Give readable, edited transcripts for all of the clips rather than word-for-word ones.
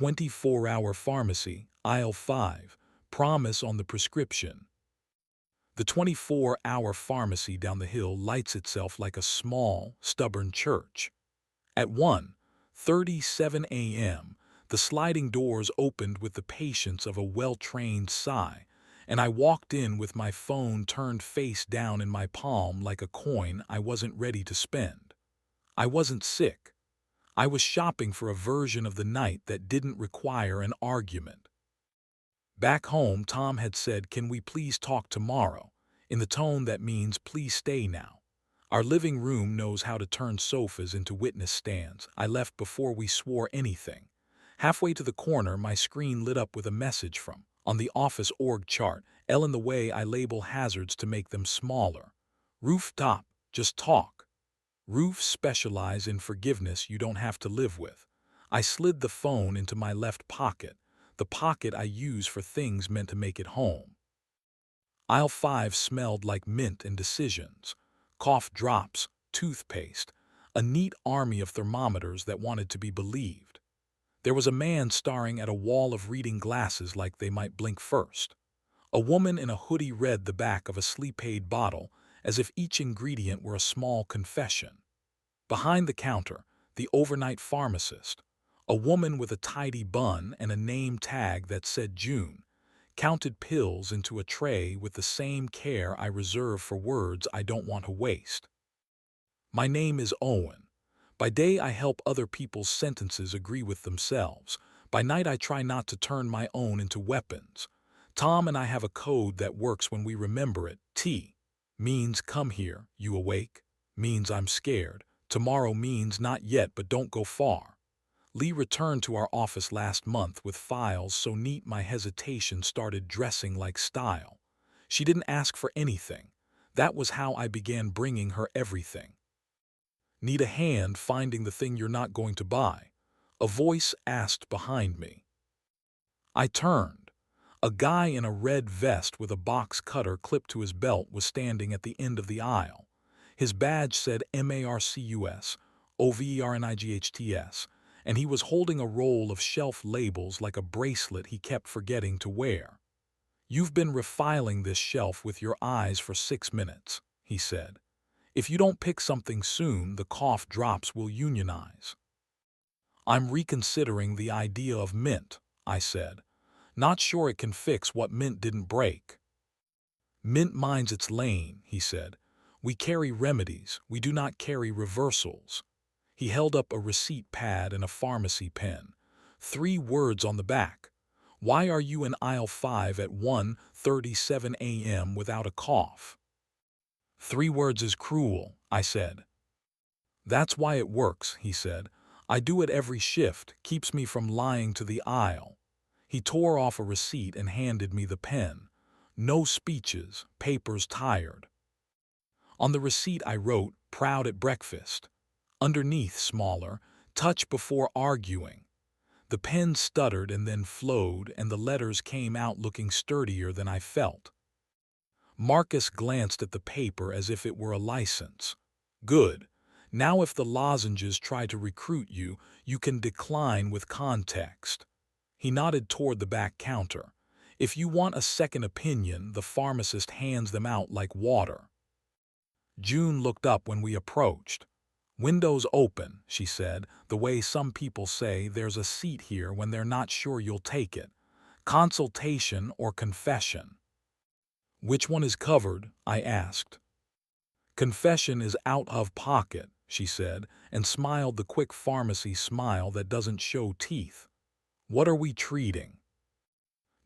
24-hour pharmacy, aisle 5, promise on the prescription. The 24-hour pharmacy down the hill lights itself like a small, stubborn church. At 1:37 a.m., the sliding doors opened with the patience of a well-trained sigh, and I walked in with my phone turned face down in my palm like a coin I wasn't ready to spend. I wasn't sick. I was shopping for a version of the night that didn't require an argument. Back home, Tom had said, "Can we please talk tomorrow?" in the tone that means, "Please stay now." Our living room knows how to turn sofas into witness stands. I left before we swore anything. Halfway to the corner, my screen lit up with a message from, on the office org chart, L in the way I label hazards to make them smaller. Rooftop, just talk. Roofs specialize in forgiveness you don't have to live with. I slid the phone into my left pocket, the pocket I use for things meant to make it home. Aisle 5 smelled like mint and decisions. Cough drops, toothpaste, a neat army of thermometers that wanted to be believed. There was a man staring at a wall of reading glasses like they might blink first. A woman in a hoodie read the back of a sleep aid bottle as if each ingredient were a small confession. Behind the counter, the overnight pharmacist, a woman with a tidy bun and a name tag that said June, counted pills into a tray with the same care I reserve for words I don't want to waste. My name is Owen. By day I help other people's sentences agree with themselves. By night I try not to turn my own into weapons. Tom and I have a code that works when we remember it. T means come here, you awake, means I'm scared. Tomorrow means not yet but don't go far. Lee returned to our office last month with files so neat my hesitation started dressing like style. She didn't ask for anything. That was how I began bringing her everything. Need a hand finding the thing you're not going to buy? A voice asked behind me. I turned. A guy in a red vest with a box cutter clipped to his belt was standing at the end of the aisle. His badge said MARCUS, OVERNIGHTS, and he was holding a roll of shelf labels like a bracelet he kept forgetting to wear. "You've been refiling this shelf with your eyes for 6 minutes," he said. "If you don't pick something soon, the cough drops will unionize." "I'm reconsidering the idea of mint," I said. "Not sure it can fix what mint didn't break." "Mint minds its lane," he said. "We carry remedies, we do not carry reversals." He held up a receipt pad and a pharmacy pen. 3 words on the back. "Why are you in aisle 5 at 1:37 a.m. without a cough?" 3 words is cruel, I said. "That's why it works," he said. "I do it every shift, keeps me from lying to the aisle." He tore off a receipt and handed me the pen. "No speeches, paper's tired." On the receipt I wrote, "Proud at breakfast." Underneath, smaller, "Touch before arguing." The pen stuttered and then flowed, and the letters came out looking sturdier than I felt. Marcus glanced at the paper as if it were a license. "Good. Now if the lozenges try to recruit you, you can decline with context." He nodded toward the back counter. "If you want a second opinion, the pharmacist hands them out like water." June looked up when we approached. "Windows open," she said, the way some people say there's a seat here when they're not sure you'll take it. "Consultation or confession?" "Which one is covered?" I asked. "Confession is out of pocket," she said, and smiled the quick pharmacy smile that doesn't show teeth. "What are we treating?"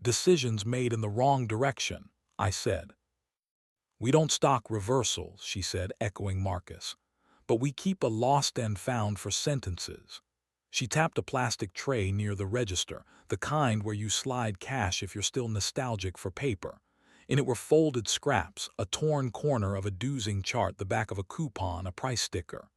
"Decisions made in the wrong direction," I said. "We don't stock reversals," she said, echoing Marcus. "But we keep a lost and found for sentences." She tapped a plastic tray near the register, the kind where you slide cash if you're still nostalgic for paper. In it were folded scraps, a torn corner of a dozing chart, the back of a coupon, a price sticker.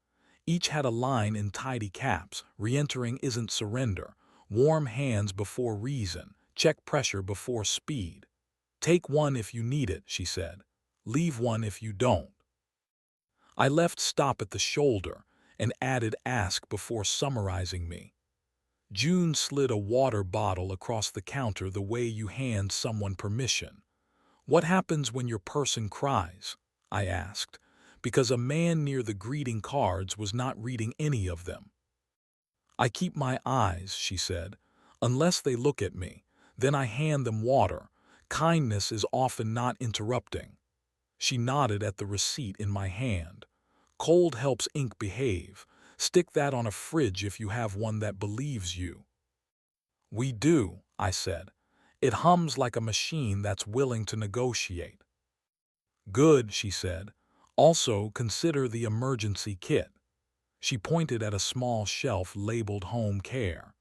Each had a line in tidy caps: "Re-entering isn't surrender. Warm hands before reason. Check pressure before speed." "Take one if you need it," she said. "Leave one if you don't." I left "stop" at the shoulder and added "ask" before summarizing me. June slid a water bottle across the counter the way you hand someone permission. "What happens when your person cries?" I asked, because a man near the greeting cards was not reading any of them. "I keep my eyes," she said, "unless they look at me. Then I hand them water. Kindness is often not interrupting." She nodded at the receipt in my hand. "Cold helps ink behave. Stick that on a fridge if you have one that believes you." "We do," I said. "It hums like a machine that's willing to negotiate." "Good," she said. "Also, consider the emergency kit." She pointed at a small shelf labeled Home Care.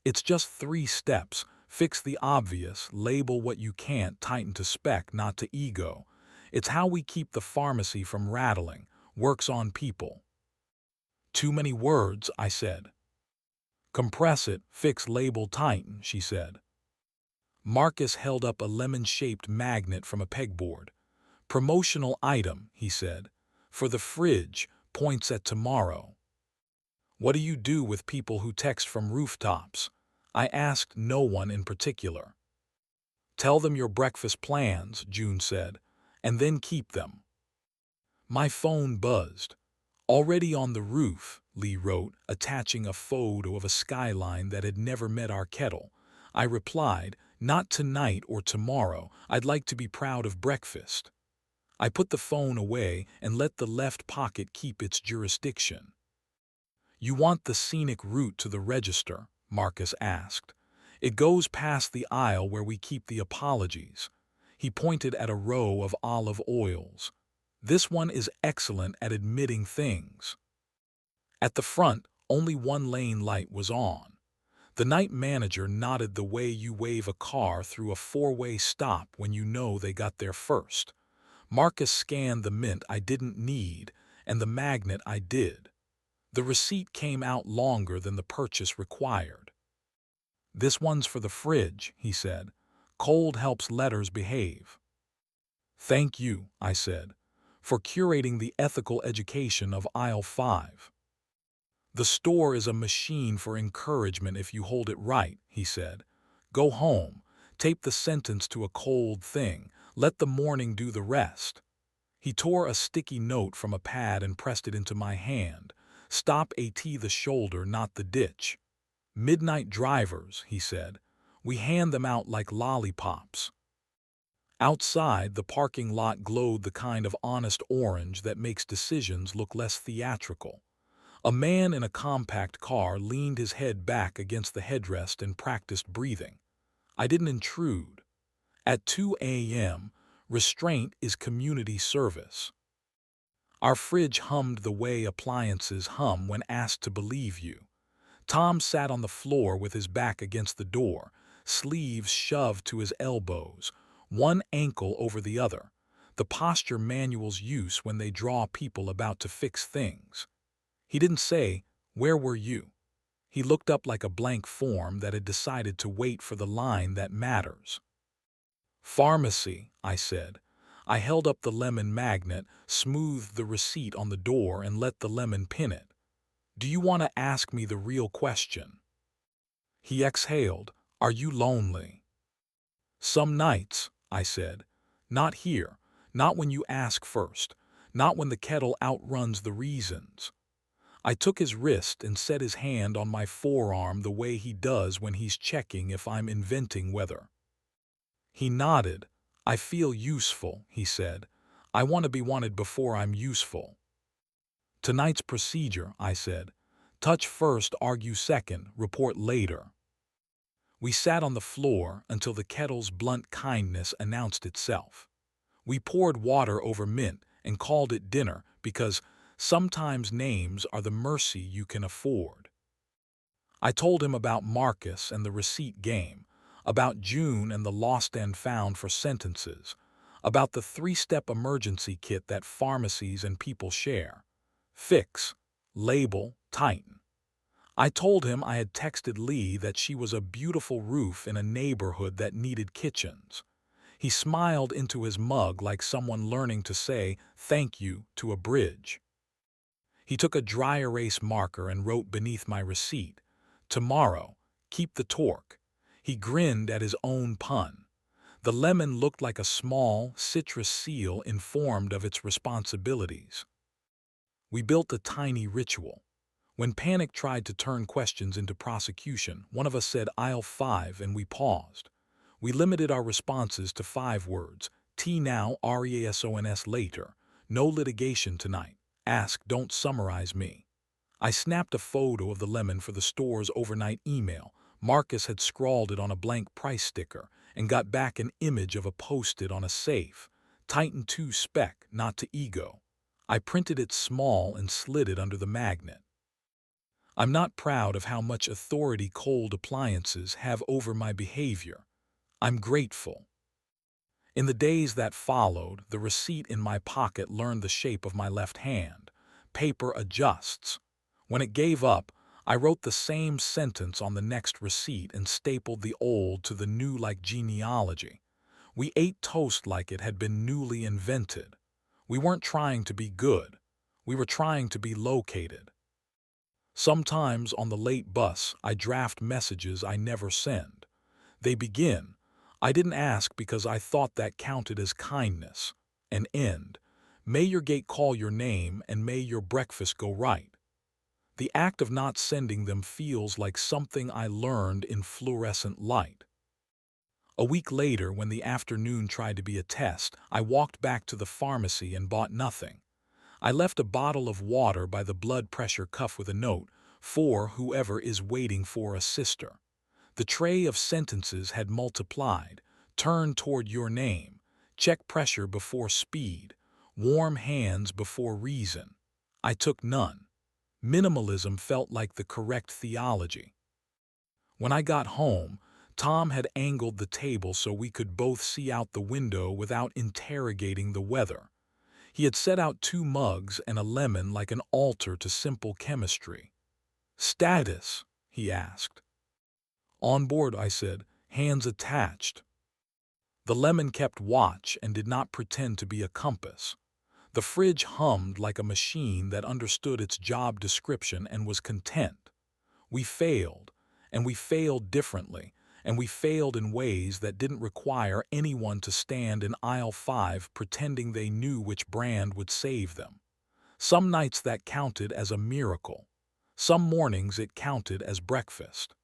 "It's just 3 steps. Fix the obvious, label what you can't, tighten to spec, not to ego. It's how we keep the pharmacy from rattling. Works on people." "Too many words," I said. "Compress it, fix, label, tighten," she said. Marcus held up a lemon-shaped magnet from a pegboard. "Promotional item," he said. "For the fridge, points at tomorrow." "What do you do with people who text from rooftops?" I asked no one in particular. "Tell them your breakfast plans," June said, "and then keep them." My phone buzzed. "Already on the roof," Lee wrote, attaching a photo of a skyline that had never met our kettle. I replied, "Not tonight or tomorrow. I'd like to be proud of breakfast." I put the phone away and let the left pocket keep its jurisdiction. "You want the scenic route to the register?" Marcus asked. "It goes past the aisle where we keep the apologies." He pointed at a row of olive oils. "This one is excellent at admitting things." At the front, only one lane light was on. The night manager nodded the way you wave a car through a 4-way stop when you know they got there first. Marcus scanned the mint I didn't need and the magnet I did. The receipt came out longer than the purchase required. "This one's for the fridge," he said. "Cold helps letters behave." "Thank you," I said, "for curating the ethical education of aisle 5. The store is a machine for encouragement if you hold it right," he said. "Go home, tape the sentence to a cold thing, let the morning do the rest." He tore a sticky note from a pad and pressed it into my hand. "Stop at the shoulder, not the ditch." "Midnight drivers," he said. "We hand them out like lollipops." Outside, the parking lot glowed the kind of honest orange that makes decisions look less theatrical. A man in a compact car leaned his head back against the headrest and practiced breathing. I didn't intrude. At 2 a.m., restraint is community service. Our fridge hummed the way appliances hum when asked to believe you. Tom sat on the floor with his back against the door, sleeves shoved to his elbows, one ankle over the other, the posture manuals use when they draw people about to fix things. He didn't say, "Where were you?" He looked up like a blank form that had decided to wait for the line that matters. "Pharmacy," I said. I held up the lemon magnet, smoothed the receipt on the door, and let the lemon pin it. "Do you want to ask me the real question?" He exhaled. "Are you lonely?" "Some nights," I said. "Not here. Not when you ask first. Not when the kettle outruns the reasons." I took his wrist and set his hand on my forearm the way he does when he's checking if I'm inventing weather. He nodded. "I feel useful," he said. "I want to be wanted before I'm useful." "Tonight's procedure," I said. "Touch first, argue second, report later." We sat on the floor until the kettle's blunt kindness announced itself. We poured water over mint and called it dinner because sometimes names are the mercy you can afford. I told him about Marcus and the receipt game, about June and the lost and found for sentences, about the 3-step emergency kit that pharmacies and people share. Fix, label, tighten. I told him I had texted Lee that she was a beautiful roof in a neighborhood that needed kitchens. He smiled into his mug like someone learning to say thank you to a bridge. He took a dry erase marker and wrote beneath my receipt, "Tomorrow, Keep the torque. He grinned at his own pun. The lemon looked like a small, citrus seal informed of its responsibilities. We built a tiny ritual. When panic tried to turn questions into prosecution, one of us said aisle 5 and we paused. We limited our responses to 5 words. Tea now, RESONS later. No litigation tonight. Ask, don't summarize me. I snapped a photo of the lemon for the store's overnight email. Marcus had scrawled it on a blank price sticker and got back an image of a post-it on a safe. Titan 2 spec, not to ego. I printed it small and slid it under the magnet. I'm not proud of how much authority cold appliances have over my behavior. I'm grateful. In the days that followed, the receipt in my pocket learned the shape of my left hand. Paper adjusts. When it gave up, I wrote the same sentence on the next receipt and stapled the old to the new like genealogy. We ate toast like it had been newly invented. We weren't trying to be good. We were trying to be located. Sometimes on the late bus, I draft messages I never send. They begin, I didn't ask because I thought that counted as kindness, and end, may your gate call your name and may your breakfast go right. The act of not sending them feels like something I learned in fluorescent light. A week later, when the afternoon tried to be a test, I walked back to the pharmacy and bought nothing. I left a bottle of water by the blood pressure cuff with a note, for whoever is waiting for a sister. The tray of sentences had multiplied. Turn toward your name. Check pressure before speed. Warm hands before reason. I took none. Minimalism felt like the correct theology. When I got home, Tom had angled the table so we could both see out the window without interrogating the weather. He had set out 2 mugs and a lemon like an altar to simple chemistry. Status? He asked. On board, I said, hands attached. The lemon kept watch and did not pretend to be a compass. The fridge hummed like a machine that understood its job description and was content. We failed, and we failed differently, and we failed in ways that didn't require anyone to stand in aisle 5 pretending they knew which brand would save them. Some nights that counted as a miracle. Some mornings it counted as breakfast.